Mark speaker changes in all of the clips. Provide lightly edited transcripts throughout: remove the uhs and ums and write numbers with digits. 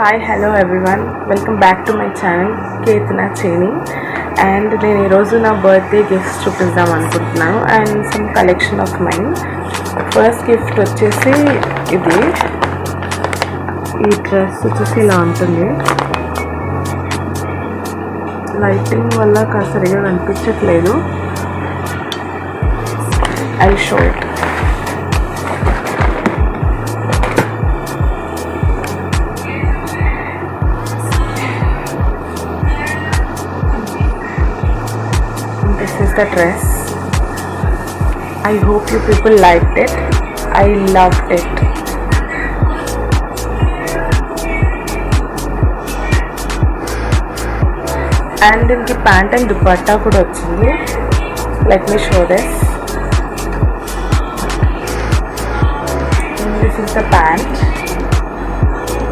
Speaker 1: Hi hello everyone, welcome back to my channel కేతనా చేని. And నేను ఈరోజు నా బర్త్డే గిఫ్ట్స్ చూపిద్దాం అనుకుంటున్నాను and some collection of mine. First gift వచ్చేసి ఇది. ఈ డ్రెస్ వచ్చేసి ఇలా ఉంటుంది. లైటింగ్ వల్ల సరిగా కనిపించట్లేదు. I show it. This is the dress. I hope you people liked it. I loved it. And దీనికి ప్యాంట్ అండ్ దుపట్టా కూడా వచ్చింది. Let me show this. This is the pant.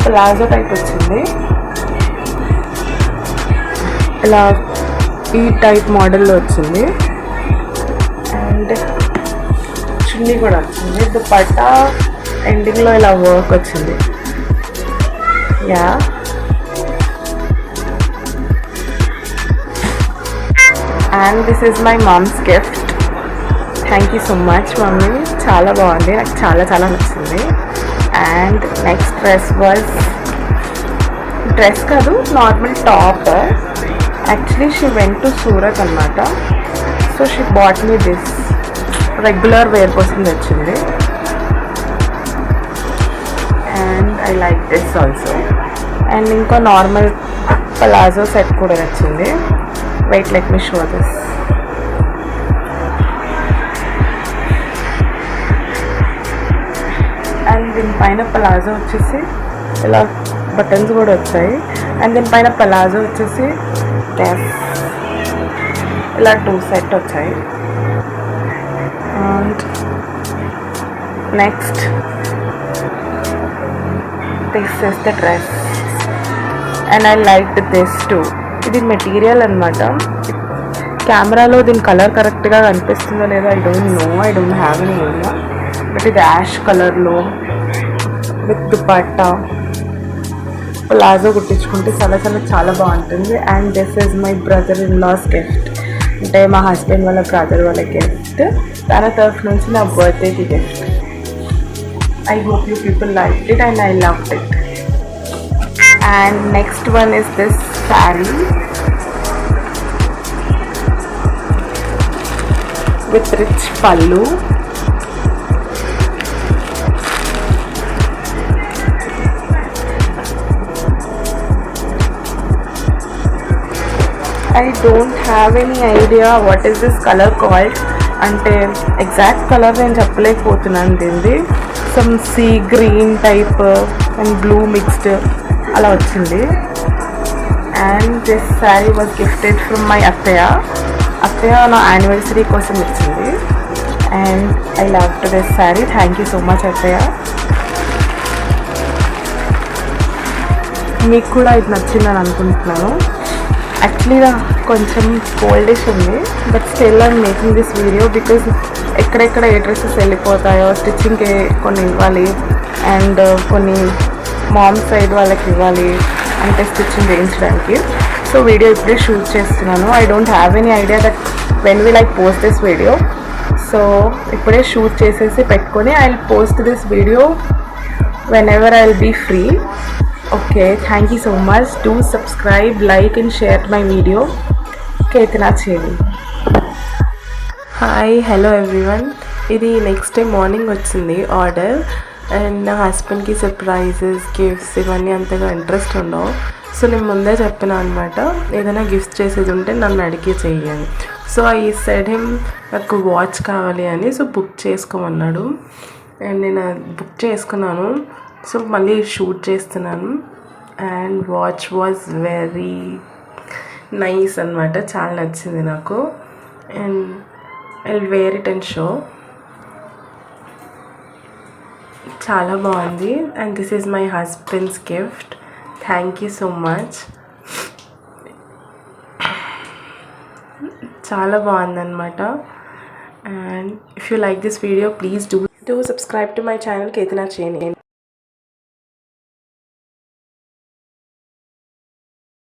Speaker 1: Palazzo type వచ్చింది. ఇలా ఈ టైప్ మోడల్లో వచ్చింది. అండ్ చున్నీ కూడా వచ్చింది. దుపట్టా ఎండింగ్లో ఇలా వర్క్ వచ్చింది. Yeah, and this is my mom's gift. Thank you so much mummy, చాలా బాగుంది, నాకు చాలా చాలా నచ్చింది. అండ్ నెక్స్ట్ డ్రెస్ కాదు, normal top. Actually she went to Surat anamata, so she bought me this. Regular wear కోసం తెచ్చింది. And I like this also. And ఇంకో నార్మల్ పలాజో సెట్ కూడా తెచ్చింది. Wait, let me show this. And దీనిపైన palazzo వచ్చేసి ఇలా buttons కూడా వచ్చాయి. అండ్ దీనిపైన పలాజో వచ్చేసి ఇలా 2 సెట్ వచ్చాయి. And next this is the dress and I like this too. ఇది మెటీరియల్ అనమాట. కెమెరాలో దీని కలర్ కరెక్ట్గా కనిపిస్తుందో లేదో I don't have any idea. But ఇది యాష్ కలర్లో విత్ దుపట్టా ప్లాజో కుట్టించుకుంటే చాలా బాగుంటుంది. And this is my brother in law's gift, అంటే మా హస్బెండ్ వాళ్ళ బ్రదర్ వాళ్ళ గిఫ్ట్. తన తరఫు నుంచి నా బర్త్డేకి gift. I hope you people like it and I loved it. And next one is this sari with rich పళ్ళు. I don't have any idea what is this color called. అంటే exact colour నేను చెప్పలేకపోతున్నాను. దీనిది some sea green type and blue mixed అలా వచ్చింది. And this sari was gifted from my అత్తయ్య నా anniversary కోసం ఇచ్చింది. And I love to this sari. Thank you so much అత్తయ్య. మీకు కూడా ఇది నచ్చిందని అనుకుంటున్నాను. యాక్చువల్లీ కొంచెం కోల్డిష్ ఉంది, but still I'm making this video because ఎక్కడెక్కడ ఏ డ్రెస్సెస్ వెళ్ళిపోతాయో స్టిచ్చింగ్కి కొన్ని ఇవ్వాలి అండ్ కొన్ని మామ్ సైడ్ వాళ్ళకి ఇవ్వాలి అంటే స్టిచ్చింగ్ చేయించడానికి. సో వీడియో ఇప్పుడే షూట్ చేస్తున్నాను. I don't have any idea that when will I post this video. So ఇప్పుడే షూట్ చేసేసి పెట్టుకొని I will post this video whenever I'll be free. Okay, thank you so much. Do subscribe, like and share my video. Ketana Cheni. Hi, hello everyone. ఇది next day morning వచ్చింది order. And నా హస్బెండ్కి surprises gifts ఇవన్నీ అంతగా interest ఉండవు. So నేను ముందే చెప్పినా అనమాట, ఏదైనా గిఫ్ట్స్ చేసేది ఉంటే నన్ను అడిగి చెయ్యాలి. సో ఐ సెడ్ హిమ్ నాకు వాచ్ కావాలి అని. సో బుక్ చేసుకోమన్నాడు అండ్ నేను బుక్ చేసుకున్నాను. సో మళ్ళీ షూట్ చేస్తున్నాను. And watch was very nice అనమాట, చాలా నచ్చింది నాకు. And I will wear it and show. చాలా బాగుంది. And this is my husband's gift. Thank you so much. చాలా బాగుందన్నమాట. And if you like this video, please do subscribe to my channel Ketana Cheni.